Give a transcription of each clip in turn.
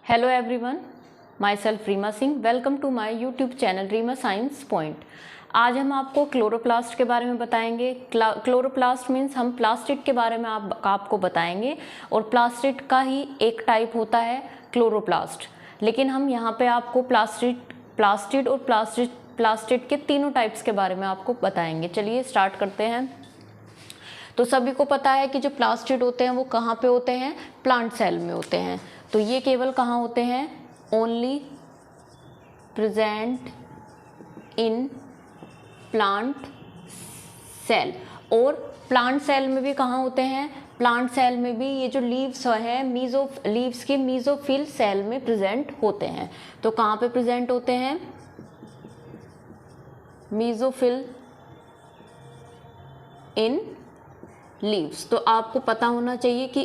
Hello everyone, myself Reema Singh. Welcome to my YouTube channel Reema science point. आज हम आपको chloroplast के बारे में बताएंगे। क्लोरोप्लास्ट मीन्स हम प्लास्टिड के बारे में आपको बताएंगे और प्लास्टिड का ही एक टाइप होता है क्लोरोप्लास्ट। लेकिन हम यहाँ पे आपको प्लास्टिड और प्लास्टिड के तीनों टाइप्स के बारे में आपको बताएंगे। चलिए स्टार्ट करते हैं। तो सभी को पता है कि जो प्लास्टिड होते हैं वो कहाँ पे होते हैं? प्लांट सेल में होते हैं। तो ये केवल कहाँ होते हैं? Only present in plant cell. और प्लांट सेल में भी कहाँ होते हैं? प्लांट सेल में भी ये जो लीव्स है लीव्स के मीजोफिल सेल में प्रेजेंट होते हैं। तो कहाँ पे प्रेजेंट होते हैं? Mesophyll in leaves. तो आपको पता होना चाहिए कि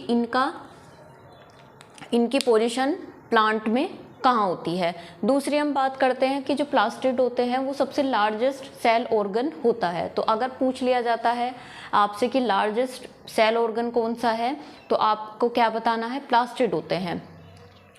इनकी पोजीशन प्लांट में कहाँ होती है। दूसरी हम बात करते हैं कि जो प्लास्टिड होते हैं वो सबसे लार्जेस्ट सेल ऑर्गन होता है। तो अगर पूछ लिया जाता है आपसे कि लार्जेस्ट सेल ऑर्गन कौन सा है, तो आपको क्या बताना है? प्लास्टिड होते हैं।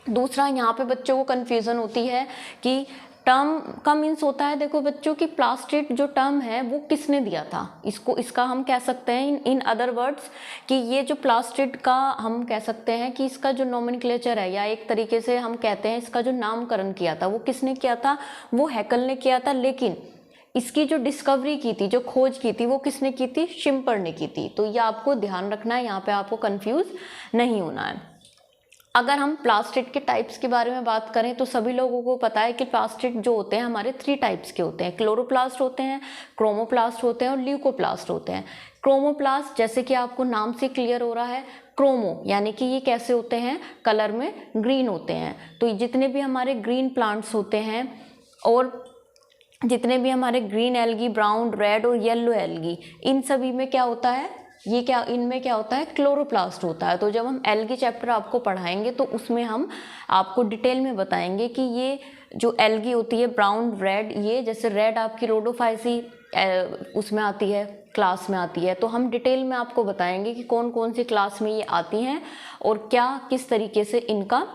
दूसरा, यहाँ पे बच्चों को कन्फ्यूज़न होती है कि टर्म का मीन्स होता है, देखो बच्चों की प्लास्टिड जो टर्म है वो किसने दिया था? इसका हम कह सकते हैं इन अदर वर्ड्स कि ये जो प्लास्टिड का हम कह सकते हैं कि इसका जो नोमेनक्लेचर है, या एक तरीके से हम कहते हैं इसका जो नामकरण किया था वो किसने किया था? वो हैकल ने किया था। लेकिन इसकी जो डिस्कवरी की थी, जो खोज की थी, वो किसने की थी? शिम्पर ने की थी। तो ये आपको ध्यान रखना है, यहाँ पे आपको कंफ्यूज नहीं होना है। अगर हम प्लास्टिड के टाइप्स के बारे में बात करें तो सभी लोगों को पता है कि प्लास्टिड जो होते हैं हमारे 3 टाइप्स के होते हैं। क्लोरोप्लास्ट होते हैं, क्रोमोप्लास्ट होते हैं और ल्यूकोप्लास्ट होते हैं। क्रोमोप्लास्ट जैसे कि आपको नाम से क्लियर हो रहा है, क्रोमो यानी कि ये कैसे होते हैं? कलर में ग्रीन होते हैं। तो जितने भी हमारे ग्रीन प्लांट्स होते हैं और जितने भी हमारे ग्रीन एल्गी, ब्राउन, रेड और येलो एल्गी, इन सभी में क्या होता है? इनमें क्या होता है? क्लोरोप्लास्ट होता है। तो जब हम एल्गी चैप्टर आपको पढ़ाएंगे तो उसमें हम आपको डिटेल में बताएंगे कि ये जो एल्गी होती है ब्राउन, रेड, ये जैसे रेड आपकी रोडोफाइसी उसमें आती है, क्लास में आती है। तो हम डिटेल में आपको बताएंगे कि कौन कौन सी क्लास में ये आती हैं और क्या किस तरीके से इनका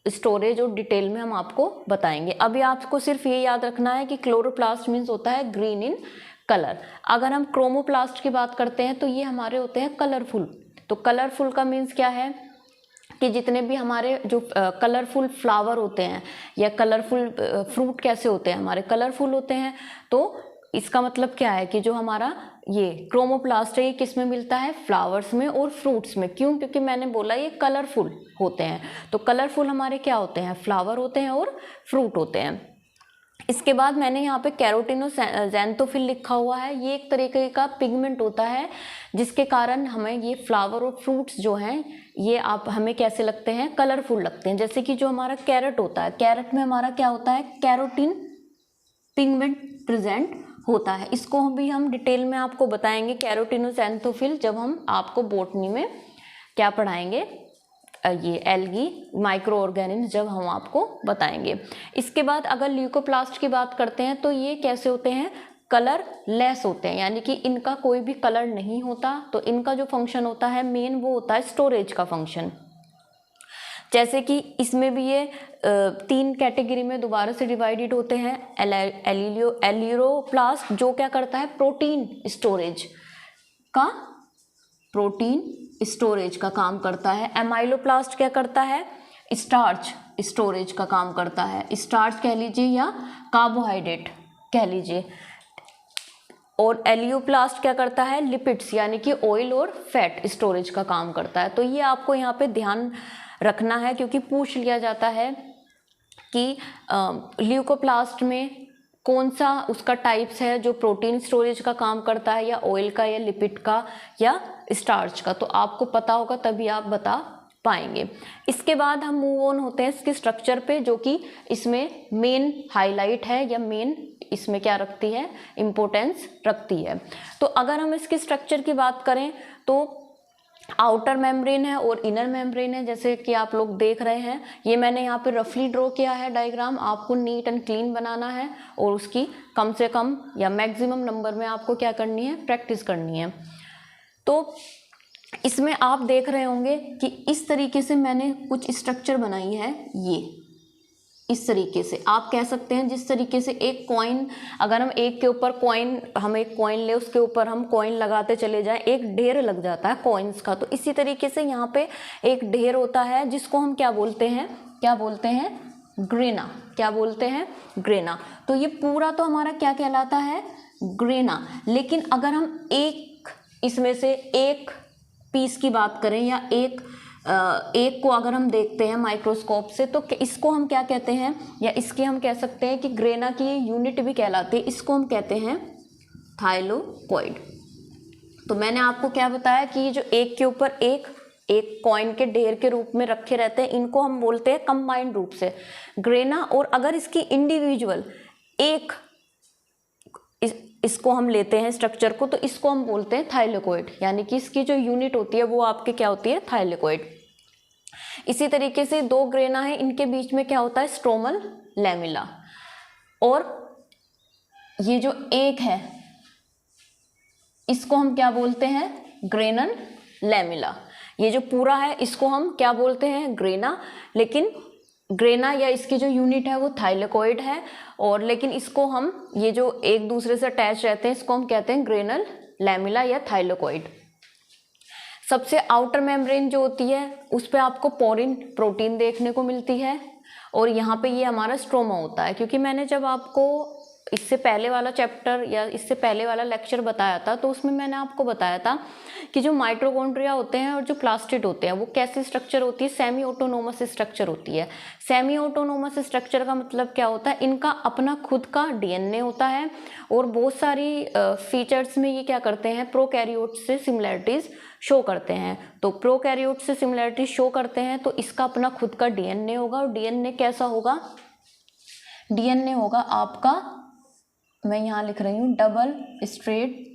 स्टोरेज और डिटेल में हम आपको बताएंगे। अभी आपको सिर्फ ये याद रखना है कि क्लोरोप्लास्ट मीन्स होता है ग्रीन इन कलर। अगर हम क्रोमोप्लास्ट की बात करते हैं तो ये हमारे होते हैं कलरफुल। तो कलरफुल का मीन्स क्या है कि जितने भी हमारे जो कलरफुल फ्लावर होते हैं या कलरफुल फ्रूट कैसे होते हैं? हमारे कलरफुल होते हैं। तो इसका मतलब क्या है कि जो हमारा ये क्रोमोप्लास्ट है ये किस में मिलता है? फ्लावर्स में और फ्रूट्स में। क्यों? क्योंकि मैंने बोला ये कलरफुल होते हैं। तो कलरफुल हमारे क्या होते हैं? फ्लावर होते हैं और फ्रूट होते हैं। इसके बाद मैंने यहाँ पे कैरोटिनोजैंथोफिल लिखा हुआ है। ये एक तरीके का पिगमेंट होता है जिसके कारण हमें ये फ्लावर और फ्रूट्स जो हैं ये आप हमें कैसे लगते हैं? कलरफुल लगते हैं। जैसे कि जो हमारा कैरेट होता है, कैरेट में हमारा क्या होता है? कैरोटीन पिगमेंट प्रेजेंट होता है। इसको भी हम डिटेल में आपको बताएंगे कैरोटिनोजैंथोफिल जब हम आपको बॉटनी में क्या पढ़ाएंगे, ये एल्गी माइक्रो ऑर्गेनिज्म जब हम आपको बताएंगे। इसके बाद अगर ल्यूकोप्लास्ट की बात करते हैं तो ये कैसे होते हैं? कलर लेस होते हैं, यानी कि इनका कोई भी कलर नहीं होता। तो इनका जो फंक्शन होता है मेन वो होता है स्टोरेज का फंक्शन। जैसे कि इसमें भी ये 3 कैटेगरी में दोबारा से डिवाइडेड होते हैं। एलियोप्लास्ट जो क्या करता है? प्रोटीन स्टोरेज का काम करता है। एमाइलोप्लास्ट क्या करता है? स्टार्च स्टोरेज का काम करता है। स्टार्च कह लीजिए या कार्बोहाइड्रेट कह लीजिए। और एलियोप्लास्ट क्या करता है? लिपिड्स यानी कि ऑयल और फैट स्टोरेज का काम करता है। तो ये आपको यहाँ पे ध्यान रखना है क्योंकि पूछ लिया जाता है कि ल्यूकोप्लास्ट में कौन सा उसका टाइप्स है जो प्रोटीन स्टोरेज का काम करता है, या ऑयल का, या लिपिड का, या स्टार्च का। तो आपको पता होगा तभी आप बता पाएंगे। इसके बाद हम मूव ऑन होते हैं इसके स्ट्रक्चर पे, जो कि इसमें मेन हाईलाइट है या मेन इसमें क्या रखती है? इम्पोर्टेंस रखती है। तो अगर हम इसके स्ट्रक्चर की बात करें तो आउटर मेम्ब्रेन है और इनर मेम्ब्रेन है, जैसे कि आप लोग देख रहे हैं। ये मैंने यहाँ पे रफली ड्रॉ किया है डायग्राम। आपको नीट एंड क्लीन बनाना है और उसकी कम से कम या मैक्सिमम नंबर में आपको क्या करनी है? प्रैक्टिस करनी है। तो इसमें आप देख रहे होंगे कि इस तरीके से मैंने कुछ स्ट्रक्चर बनाई है, ये इस तरीके से आप कह सकते हैं। जिस तरीके से एक कॉइन, अगर हम एक के ऊपर कॉइन, हम एक कॉइन ले, उसके ऊपर हम कॉइन लगाते चले जाएं, एक ढेर लग जाता है कॉइन्स का। तो इसी तरीके से यहाँ पे एक ढेर होता है जिसको हम क्या बोलते हैं, क्या बोलते हैं, ग्रेना। क्या बोलते हैं, ग्रेना। तो ये पूरा तो हमारा क्या कहलाता है, ग्रेना। लेकिन अगर हम एक इसमें से एक पीस की बात करें या एक को अगर हम देखते हैं माइक्रोस्कोप से, तो इसको हम क्या कहते हैं, या इसके हम कह सकते हैं कि ग्रेना की यूनिट भी कहलाती है, इसको हम कहते हैं थाइलोकॉइड। तो मैंने आपको क्या बताया कि ये जो एक के ऊपर एक कॉइन के ढेर के रूप में रखे रहते हैं, इनको हम बोलते हैं कंबाइंड रूप से ग्रेना। और अगर इसकी इंडिविजुअल एक इसको हम लेते हैं स्ट्रक्चर को, तो इसको हम बोलते हैं थाइलोकॉइड, यानी कि इसकी जो यूनिट होती है वो आपके क्या होती है, थाइलोकॉइड। इसी तरीके से दो ग्रेना है, इनके बीच में क्या होता है, स्ट्रोमल लैमिला। और ये जो एक है इसको हम क्या बोलते हैं, ग्रेनल लैमिला। ये जो पूरा है इसको हम क्या बोलते हैं, ग्रेना। लेकिन ग्रेना या इसकी जो यूनिट है वो थाइलोकॉइड है। और लेकिन इसको हम, ये जो एक दूसरे से अटैच रहते हैं, इसको हम कहते हैं ग्रेनल लैमिला या थाइलोकॉइड। सबसे आउटर मेम्ब्रेन जो होती है उस पे आपको पोरिन प्रोटीन देखने को मिलती है। और यहाँ पे ये हमारा स्ट्रोमा होता है। क्योंकि मैंने जब आपको इससे पहले वाला चैप्टर या इससे पहले वाला लेक्चर बताया था, तो उसमें मैंने आपको बताया था कि जो माइटोकॉन्ड्रिया होते हैं और जो प्लास्टिड होते हैं वो कैसी स्ट्रक्चर होती है, सेमी ऑटोनोमस स्ट्रक्चर होती है। सेमी ऑटोनोमस स्ट्रक्चर का मतलब क्या होता है, इनका अपना खुद का डीएनए होता है और बहुत सारी फीचर्स में ये क्या करते हैं, प्रोकैरियोट से सिमिलैरिटीज शो करते हैं। तो प्रोकैरियोट से सिमिलैरिटी शो करते हैं तो इसका अपना खुद का डीएनए होगा। और डीएनए कैसा होगा, डीएनए होगा आपका, मैं यहाँ लिख रही हूँ, डबल स्ट्रेट,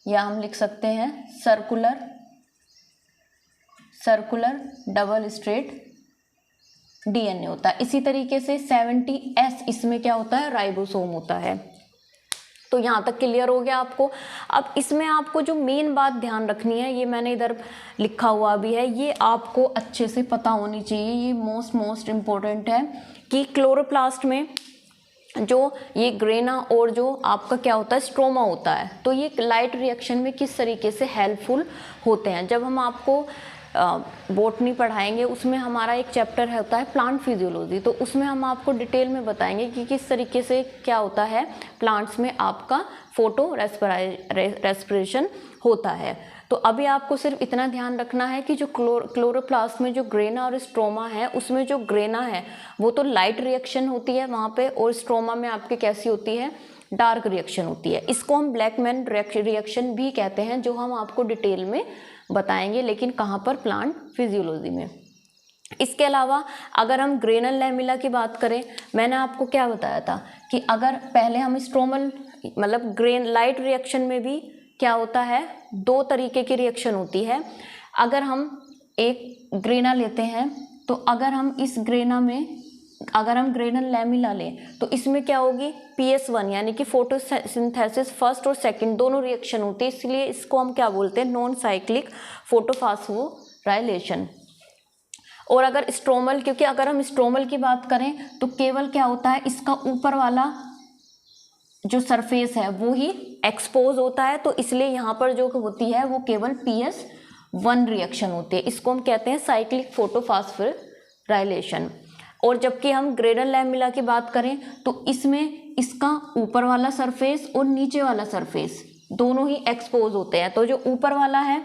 या हम लिख सकते हैं सर्कुलर डबल स्ट्रेट डीएनए होता है। इसी तरीके से 70S इसमें क्या होता है, राइबोसोम होता है। तो यहाँ तक क्लियर हो गया आपको। अब इसमें आपको जो मेन बात ध्यान रखनी है, ये मैंने इधर लिखा हुआ भी है, ये आपको अच्छे से पता होनी चाहिए, ये मोस्ट इम्पोर्टेंट है कि क्लोरोप्लास्ट में जो ये ग्रेना और जो आपका क्या होता है, स्ट्रोमा होता है, तो ये लाइट रिएक्शन में किस तरीके से हेल्पफुल होते हैं। जब हम आपको बॉटनी पढ़ाएंगे उसमें हमारा एक चैप्टर होता है प्लांट फिजियोलॉजी, तो उसमें हम आपको डिटेल में बताएंगे कि किस तरीके से क्या होता है प्लांट्स में आपका फोटो रेस्पिरेशन होता है। तो अभी आपको सिर्फ इतना ध्यान रखना है कि जो क्लोरोप्लास्ट में जो ग्रेना और स्ट्रोमा है, उसमें जो ग्रेना है वो तो लाइट रिएक्शन होती है वहाँ पे, और स्ट्रोमा में आपके कैसी होती है, डार्क रिएक्शन होती है। इसको हम ब्लैकमैन रिएक्शन भी कहते हैं, जो हम आपको डिटेल में बताएंगे, लेकिन कहाँ पर, प्लांट फिजियोलॉजी में। इसके अलावा अगर हम ग्रेनल लैमिला की बात करें, मैंने आपको क्या बताया था कि अगर पहले हम स्ट्रोमल मतलब ग्रेन लाइट रिएक्शन में भी क्या होता है, दो तरीके की रिएक्शन होती है। अगर हम एक ग्रेना लेते हैं, तो अगर हम इस ग्रेना में अगर हम ग्रेनल लैमिला लें तो इसमें क्या होगी, PS1 यानी कि फोटोसिंथेसिस फर्स्ट और सेकंड दोनों रिएक्शन होती है, इसलिए इसको हम क्या बोलते हैं, नॉन साइक्लिक फोटोफॉस्फोराइलेशन। और अगर स्ट्रोमल, क्योंकि अगर हम स्ट्रोमल की बात करें तो केवल क्या होता है, इसका ऊपर वाला जो सरफेस है वो ही एक्सपोज होता है, तो इसलिए यहाँ पर जो होती है वो केवल PS1 रिएक्शन होती है। इसको हम कहते हैं साइक्लिक फोटोफॉस्फोराइलेशन। और जबकि हम ग्रेनल लैमिला की बात करें तो इसमें इसका ऊपर वाला सरफेस और नीचे वाला सरफेस दोनों ही एक्सपोज होते हैं। तो जो ऊपर वाला है,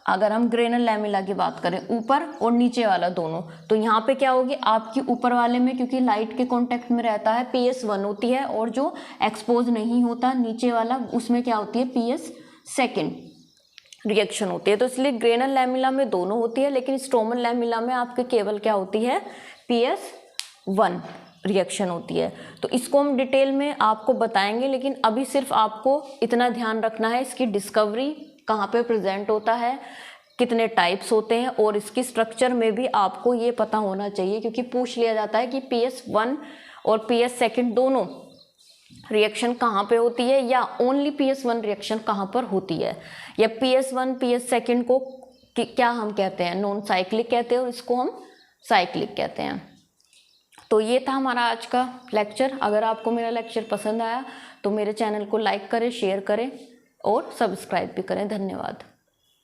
अगर हम ग्रेनल लैमिला की बात करें, ऊपर और नीचे वाला दोनों, तो यहाँ पे क्या होगी आपकी ऊपर वाले में, क्योंकि लाइट के कांटेक्ट में रहता है, PS1 होती है, और जो एक्सपोज नहीं होता नीचे वाला उसमें क्या होती है, PS2 रिएक्शन होती है। तो इसलिए ग्रेनल लैमिला में दोनों होती है, लेकिन स्ट्रोमल लैमिला में आपके केवल क्या होती है, PS1 रिएक्शन होती है। तो इसको हम डिटेल में आपको बताएंगे, लेकिन अभी सिर्फ आपको इतना ध्यान रखना है, इसकी डिस्कवरी कहाँ पे प्रेजेंट होता है, कितने टाइप्स होते हैं, और इसकी स्ट्रक्चर में भी आपको ये पता होना चाहिए, क्योंकि पूछ लिया जाता है कि PS1 और PS2 दोनों रिएक्शन कहाँ पे होती है, या ओनली PS1 रिएक्शन कहाँ पर होती है, या PS1 PS सेकेंड को क्या हम कहते हैं, नॉन साइक्लिक कहते हैं और इसको हम साइक्लिक कहते हैं। तो ये था हमारा आज का लेक्चर। अगर आपको मेरा लेक्चर पसंद आया तो मेरे चैनल को लाइक करें, शेयर करें और सब्सक्राइब भी करें। धन्यवाद।